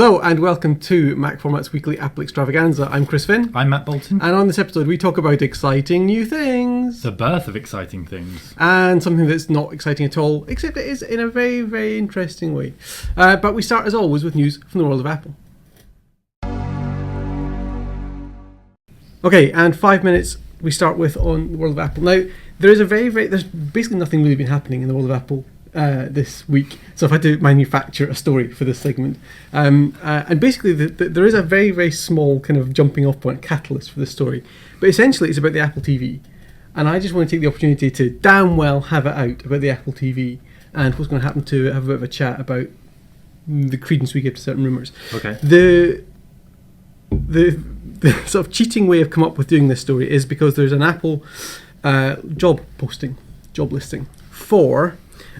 Hello and welcome to MacFormat's weekly Apple Extravaganza. I'm Chris Finn. I'm Matt Bolton. And on this episode we talk about exciting new things. The birth of exciting things. And something that's not exciting at all, except it is in a very, very interesting way. But we start as always with news from the world of Apple. Okay, and 5 minutes we start with on the world of Apple. Now, there's basically nothing really been happening in the world of Apple this week, so I've had to manufacture a story for this segment, and basically there is a very, very small kind of jumping off point, catalyst for this story, but essentially it's about the Apple TV, and I just want to take the opportunity to damn well have it out about the Apple TV and what's going to happen to it, have a bit of a chat about the credence we give to certain rumours. Okay. The sort of cheating way I've come up with doing this story is because there's an Apple job listing for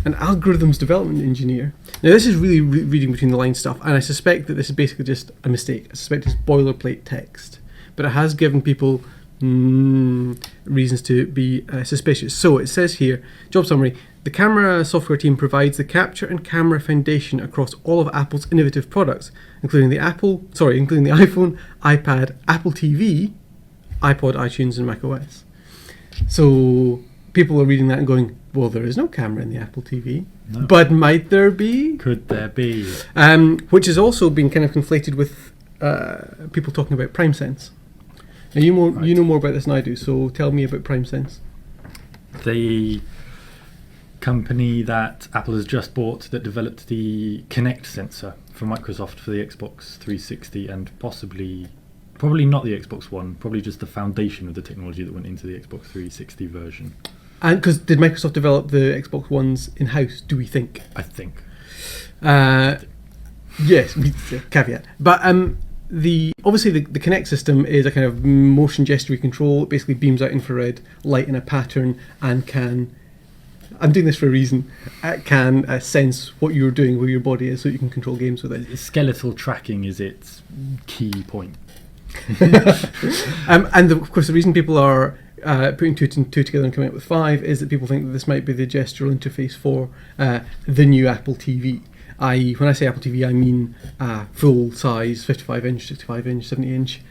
an algorithms development engineer. Now this is really reading between the lines stuff, and I suspect that this is basically just a mistake. I suspect it's boilerplate text, but it has given people reasons to be suspicious. So it says here, job summary: the camera software team provides the capture and camera foundation across all of Apple's innovative products, including the iPhone, iPad, Apple TV, iPod, iTunes, and macOS. So people are reading that and going, well, there is no camera in the Apple TV, no. But might there be? Could there be? Which has also been kind of conflated with people talking about PrimeSense. Now you know more about this than I do, so tell me about PrimeSense. The company that Apple has just bought that developed the Kinect sensor for Microsoft for the Xbox 360 and probably not the Xbox One, probably just the foundation of the technology that went into the Xbox 360 version. And because did Microsoft develop the Xbox Ones in-house, do we think? I think. Yes, caveat. But obviously the Kinect system is a kind of motion gestury control. It basically beams out infrared light in a pattern and can, I'm doing this for a reason, can sense what you're doing, where your body is, so you can control games with it. Skeletal tracking is its key point. And of course the reason people are putting two together and coming up with 5 is that people think that this might be the gestural interface for the new Apple TV. I.e., when I say Apple TV, I mean full size 55-inch, 65-inch, 70-inch,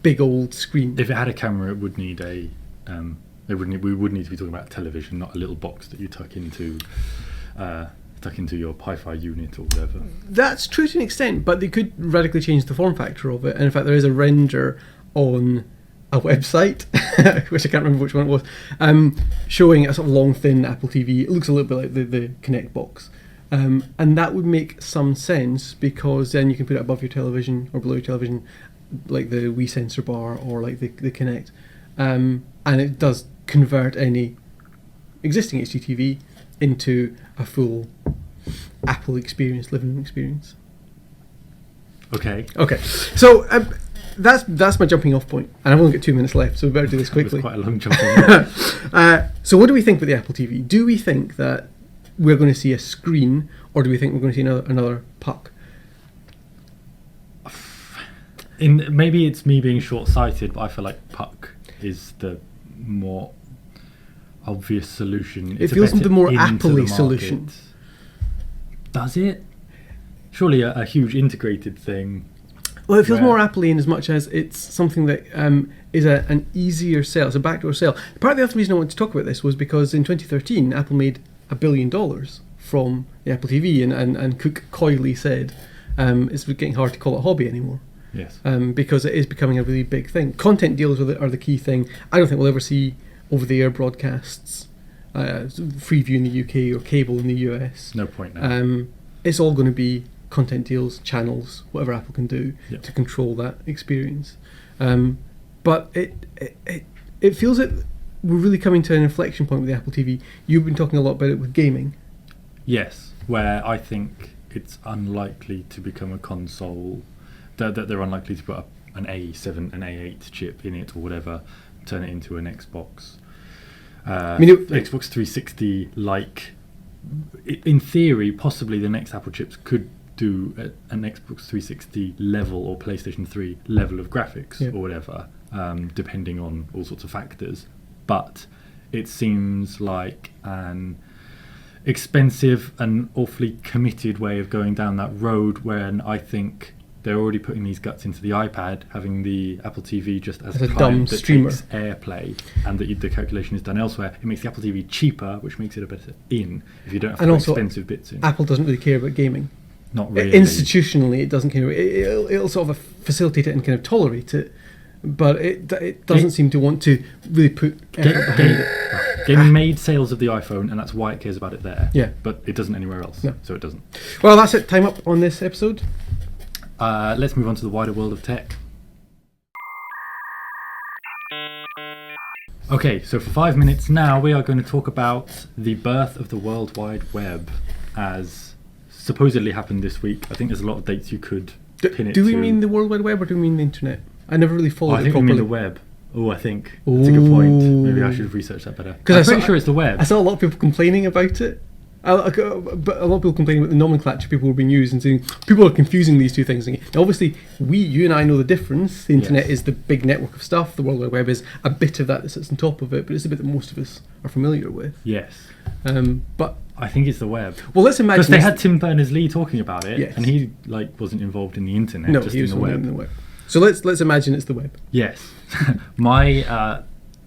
big old screen. If it had a camera, it would need we would need to be talking about a television, not a little box that you tuck into your Pi-Fi unit or whatever. That's true to an extent, but they could radically change the form factor of it. And in fact, there is a render on a website, which I can't remember which one it was, showing a sort of long, thin Apple TV. It looks a little bit like the Kinect box. And that would make some sense, because then you can put it above your television or below your television, like the Wii sensor bar or like the Kinect. And it does convert any existing HDTV into a full Apple experience, living room experience. Okay. So that's my jumping off point, and I've only got 2 minutes left, so we better do this quickly. That was quite a long jumping. So what do we think with the Apple TV? Do we think that we're going to see a screen, or do we think we're going to see another puck? Maybe it's me being short-sighted, but I feel like puck is the more obvious solution. It feels the more Apple-y solution. Does it? Surely a huge integrated thing. Well, it feels more Apple-y in as much as it's something that is an easier sell. It's a backdoor sell. Part of the other reason I wanted to talk about this was because in 2013, Apple made $1 billion from the Apple TV, and Cook coyly said it's getting hard to call it a hobby anymore. Yes. Because it is becoming a really big thing. Content deals are the key thing. I don't think we'll ever see over-the-air broadcasts, Freeview in the UK or cable in the US. No point now. It's all going to be content deals, channels, whatever Apple can do to control that experience. But it feels that we're really coming to an inflection point with the Apple TV. You've been talking a lot about it with gaming. Yes, where I think it's unlikely to become a console, that they're unlikely to put up an A7, an A8 chip in it or whatever, turn it into an Xbox. Xbox 360, like, in theory, possibly the next Apple chips could do an Xbox 360 level or PlayStation 3 level of graphics or whatever, depending on all sorts of factors. But it seems like an expensive and awfully committed way of going down that road, when I think they're already putting these guts into the iPad, having the Apple TV just as a client dumb that streamer. takes AirPlay, and that the calculation is done elsewhere. It makes the Apple TV cheaper, which makes it a better in if you don't have to put expensive bits in. Apple doesn't really care about gaming. Not really. Institutionally, it doesn't care. It'll sort of facilitate it and kind of tolerate it, but it doesn't seem to want to really put effort behind it. Gaming made sales of the iPhone, and that's why it cares about it there. Yeah. But it doesn't anywhere else. No. So it doesn't. Well, that's it. Time up on this episode. Let's move on to the wider world of tech. Okay, so for 5 minutes now, we are going to talk about the birth of the World Wide Web, as supposedly happened this week. I think there's a lot of dates you could pin it to. Do we mean the World Wide Web or do we mean the internet? I never really followed I it think properly. we mean the web. Oh, I think that's a good point. Maybe I should have researched that better. I'm pretty sure it's the web. I saw a lot of people complaining about it. But a lot of people complaining about the nomenclature people were being used and saying people are confusing these two things. Now, obviously, you and I know the difference. The internet is the big network of stuff. The World Wide Web is a bit of that sits on top of it, but it's a bit that most of us are familiar with. Yes. But I think it's the web. Well, let's imagine because they had Tim Berners-Lee talking about it, yes. and he wasn't involved in the internet. No, just he was in the web. in the web. So let's imagine it's the web. Yes.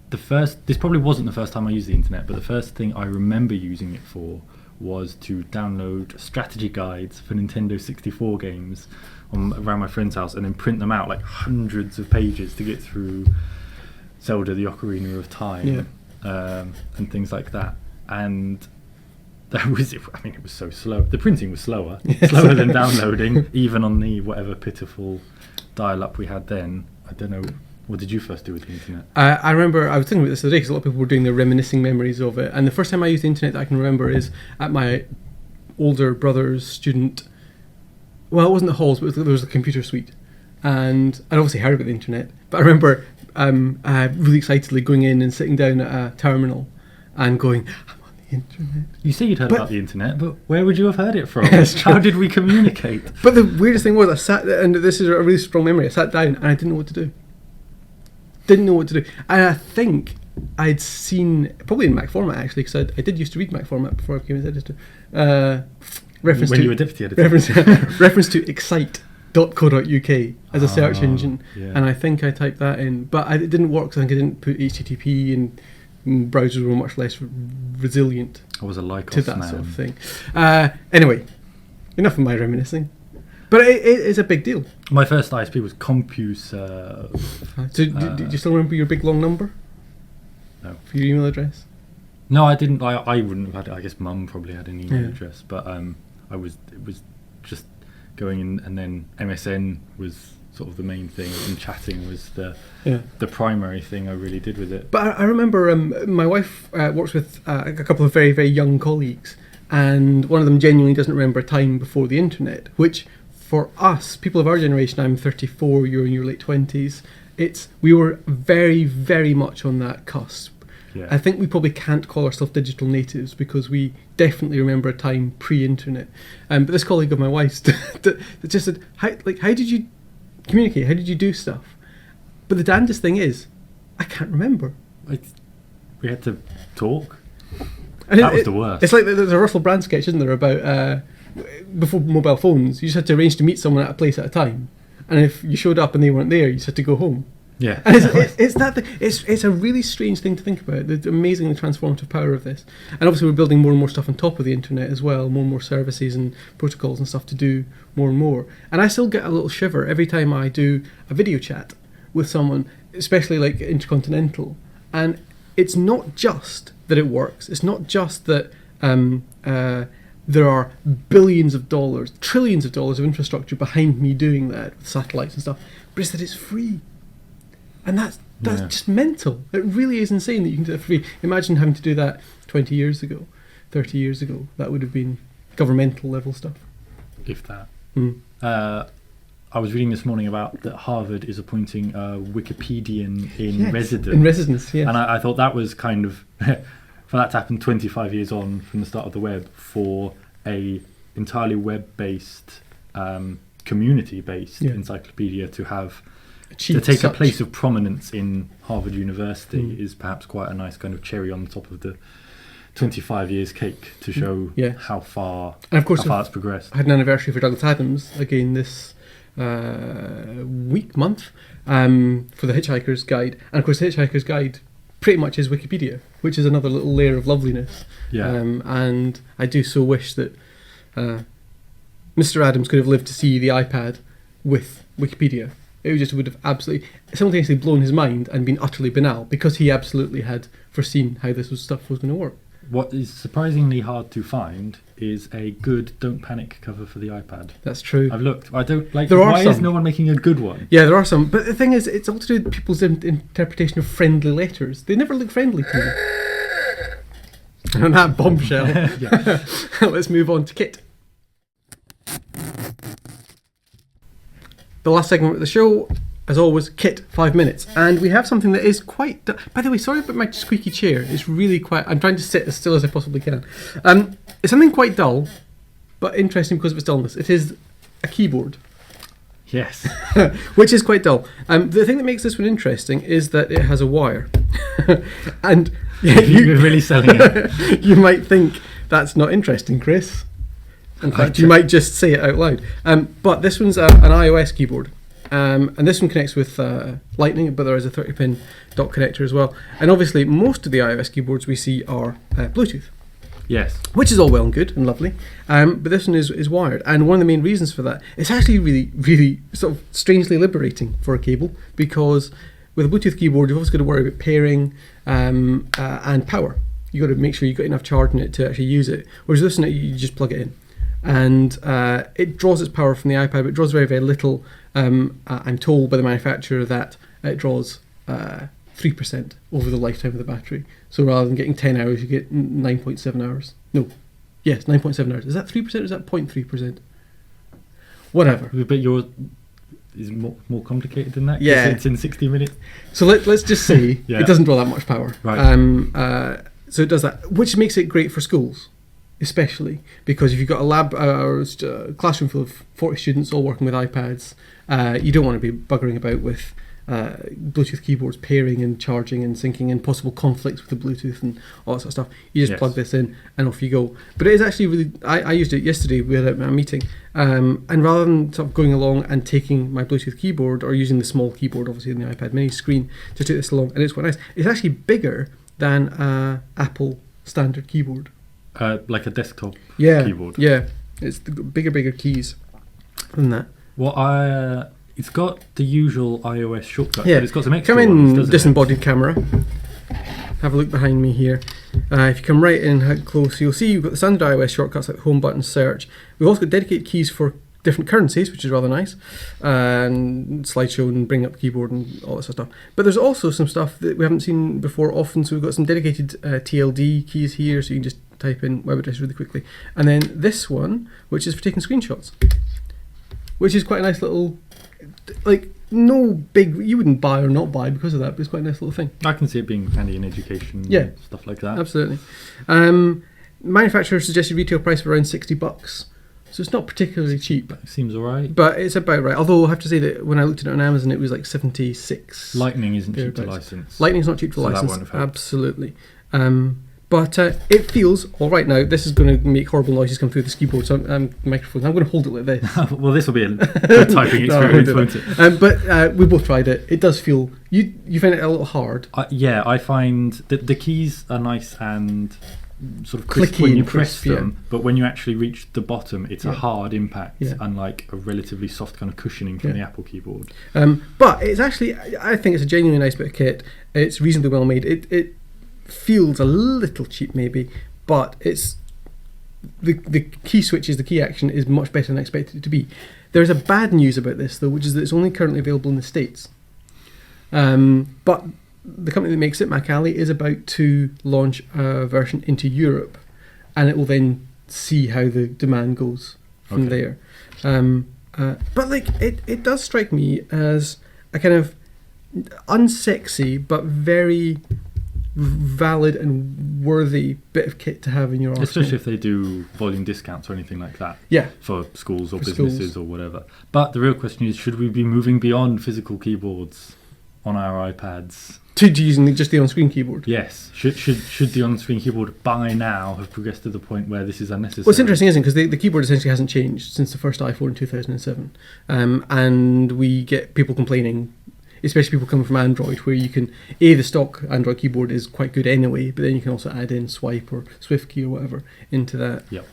This probably wasn't the first time I used the internet, but the first thing I remember using it for was to download strategy guides for Nintendo 64 games around my friend's house and then print them out, like hundreds of pages to get through Zelda the Ocarina of Time, and things like that. And it was so slow. The printing was slower than downloading, even on the whatever pitiful dial-up we had then. I don't know. What did you first do with the internet? I remember I was thinking about this the other day because a lot of people were doing their reminiscing memories of it. And the first time I used the internet that I can remember is at my older brother's student. Well, it wasn't the halls, but there was a computer suite, and I'd obviously heard about the internet. But I remember really excitedly going in and sitting down at a terminal and going, "I'm on the internet." You say you'd heard about the internet, but where would you have heard it from? How did we communicate? But the weirdest thing was I sat, and this is a really strong memory. I sat down and I didn't know what to do. Didn't know what to do. And I think I'd seen, probably in MacFormat actually, because I did used to read MacFormat before I became an editor. When you were deputy editor. Reference to excite.co.uk as a search engine. Yeah. And I think I typed that in. But it didn't work because I think I didn't put HTTP, and browsers were much less resilient I was a Lycos to that man. sort of thing. Anyway, enough of my reminiscing. But it is a big deal. My first ISP was CompuServe. So do you still remember your big long number? No. For your email address? No, I didn't. I wouldn't have had it. I guess Mum probably had an email address, but it was just going in, and then MSN was sort of the main thing, and chatting was the primary thing I really did with it. But I remember my wife works with a couple of very, very young colleagues, and one of them genuinely doesn't remember a time before the internet, which for us, people of our generation, I'm 34, you're in your late 20s, we were very, very much on that cusp. Yeah. I think we probably can't call ourselves digital natives because we definitely remember a time pre-internet. But this colleague of my wife's just said, how did you communicate? How did you do stuff? But the damnedest thing is, I can't remember. We had to talk. And that was the worst. It's like there's a Russell Brand sketch, isn't there, about before mobile phones, you just had to arrange to meet someone at a place at a time. And if you showed up and they weren't there, you just had to go home. Yeah. And it's a really strange thing to think about, the amazingly transformative power of this. And obviously we're building more and more stuff on top of the internet as well, more and more services and protocols and stuff to do more and more. And I still get a little shiver every time I do a video chat with someone, especially like intercontinental. And it's not just that it works, it's not just that there are billions of dollars, trillions of dollars of infrastructure behind me doing that with satellites and stuff, but it's that it's free. And that's just mental. It really is insane that you can do that for free. Imagine having to do that 20 years ago, 30 years ago. That would have been governmental level stuff. If that. I was reading this morning about that Harvard is appointing a Wikipedian in residence. In residence, yes. And I thought that was kind of, for that to happen 25 years on from the start of the web, for a entirely web-based, community-based encyclopedia to have to take a place of prominence in Harvard University is perhaps quite a nice kind of cherry on the top of the 25 years cake to show how far, and of course, how far it's progressed. I had an anniversary for Douglas Adams again this month for the Hitchhiker's Guide. And of course, the Hitchhiker's Guide pretty much is Wikipedia, which is another little layer of loveliness. Yeah. And I do so wish that Mr. Adams could have lived to see the iPad with Wikipedia. It just would have absolutely simultaneously blown his mind and been utterly banal, because he absolutely had foreseen how this stuff was going to work. What is surprisingly hard to find is a good Don't Panic cover for the iPad. That's true. I've looked. I don't like. There are Why some. is no one making a good one? Yeah, there are some. But the thing is, it's all to do with people's interpretation of friendly letters. They never look friendly to me. And that bombshell. Yeah. Let's move on to Kit. The last segment of the show, as always, Kit, 5 minutes. And we have something that is quite... By the way, sorry about my squeaky chair. It's really quite... I'm trying to sit as still as I possibly can. It's something quite dull, but interesting because of its dullness. It is a keyboard. Yes. Which is quite dull. The thing that makes this one interesting is that it has a wire. And You're really selling it. you might think that's not interesting, Chris. In fact, you might just say it out loud. But this one's an iOS keyboard. And this one connects with Lightning, but there is a 30-pin dock connector as well. And obviously, most of the iOS keyboards we see are Bluetooth. Yes. Which is all well and good and lovely. But this one is wired. And one of the main reasons for that, it's actually really, really sort of strangely liberating for a cable, because with a Bluetooth keyboard, you've always got to worry about pairing and power. You've got to make sure you've got enough charge in it to actually use it. Whereas this one, you just plug it in. And it draws its power from the iPad, but it draws very, very little. I'm told by the manufacturer that it draws 3% over the lifetime of the battery. So rather than getting 10 hours, you get 9.7 hours. No, yes, 9.7 hours. Is that 3% or is that 0.3%? Whatever. But yours is more complicated than that? Yeah. It's in 60 minutes? So let's just say Yeah. it doesn't draw that much power. Right. So it does that, which makes it great for schools. Especially because if you've got a lab or a classroom full of 40 students all working with iPads, you don't want to be buggering about with Bluetooth keyboards pairing and charging and syncing and possible conflicts with the Bluetooth and all that sort of stuff. You just plug this in and off you go. But it is actually really... I used it yesterday. We had a meeting. And rather than sort of going along and taking my Bluetooth keyboard or using the small keyboard, obviously in the iPad mini screen, to take this along, and it's quite nice. It's actually bigger than Apple standard keyboard. Like a desktop keyboard. Yeah, it's the bigger keys than that. Well, it's got the usual iOS shortcuts, Yeah. but it's got some extra Come in, ones, doesn't disembodied camera. Have a look behind me here. If you come right in close, you'll see you've got the standard iOS shortcuts like home button, search. We've also got dedicated keys for different currencies, which is rather nice, and slideshow and bring up the keyboard and all that sort of stuff. But there's also some stuff that we haven't seen before often, so we've got some dedicated TLD keys here, so you can just type in web address really quickly. And then this one, which is for taking screenshots, which is quite a nice little, like, no big, you wouldn't buy or not buy because of that, but it's quite a nice little thing. I can see it being handy in education and stuff like that. Absolutely. Manufacturer suggested retail price of around $60. So it's not particularly cheap. It seems alright. But it's about right. Although I have to say that when I looked at it on Amazon, it was like 76. Lightning isn't cheap to license. Lightning's not cheap to license. That won't have helped. Absolutely. But it feels all right now. This is going to make horrible noises come through this keyboard, so microphone. I'm going to hold it like this. Well, this will be a good typing experience, won't it? But we both tried it. It does feel... You find it a little hard. Yeah, I find that the keys are nice and sort of crisp clicky when you and press crisp, them, but when you actually reach the bottom, it's a hard impact, Yeah. unlike a relatively soft kind of cushioning from the Apple keyboard. But it's actually... I think it's a genuinely nice bit of kit. It's reasonably well made. It feels a little cheap maybe, but it's the key switches, the key action is much better than I expected it to be. There's a bad news about this though, which is that it's only currently available in the States. But the company that makes it, MacAlley, is about to launch a version into Europe, and it will then see how the demand goes from there. But like it does strike me as a kind of unsexy but very valid and worthy bit of kit to have in your arsenal. Especially if they do volume discounts or anything like that. Yeah. For schools or For businesses schools. or whatever. But the real question is, should we be moving beyond physical keyboards on our iPads to using just the on-screen keyboard. Yes. Should the on-screen keyboard by now have progressed to the point where this is unnecessary? Well, it's interesting, isn't it? Because the keyboard essentially hasn't changed since the first iPhone in 2007. And we get people complaining, especially people coming from Android, where you can, the stock Android keyboard is quite good anyway, but then you can also add in Swipe or SwiftKey or whatever into that. Yep.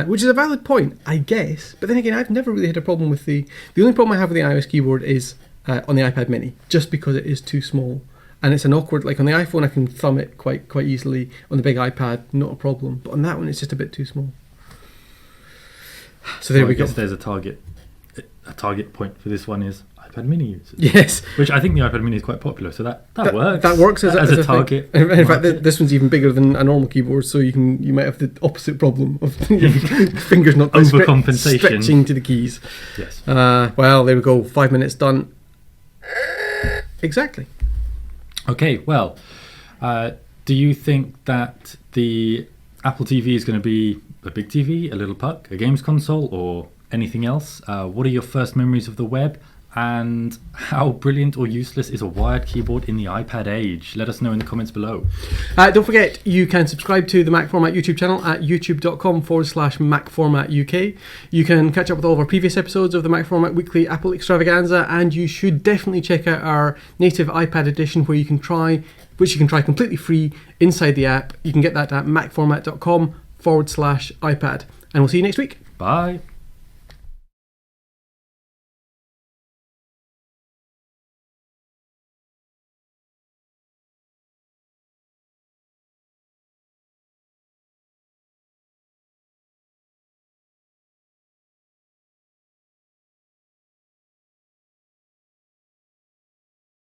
Which is a valid point, I guess. But then again, I've never really had a problem with the only problem I have with the iOS keyboard is on the iPad mini, just because it is too small. And it's an awkward, like on the iPhone I can thumb it quite easily, on the big iPad not a problem, but on that one it's just a bit too small. So there we go. I guess there's a target point for this one is iPad mini users. Yes. Which I think the iPad mini is quite popular, so that works. That works as a target. In fact, this one's even bigger than a normal keyboard, so you might have the opposite problem of your fingers not overcompensation, stretching to the keys. Yes. Well, there we go. 5 minutes done. Exactly. Okay, well, do you think that the Apple TV is going to be a big TV, a little puck, a games console, or anything else? What are your first memories of the web? And how brilliant or useless is a wired keyboard in the iPad age? Let us know in the comments below. Don't forget, you can subscribe to the MacFormat YouTube channel at youtube.com/MacFormatUK. You can catch up with all of our previous episodes of the MacFormat Weekly Apple Extravaganza, and you should definitely check out our native iPad edition, which you can try completely free inside the app. You can get that at macformat.com/iPad. And we'll see you next week. Bye.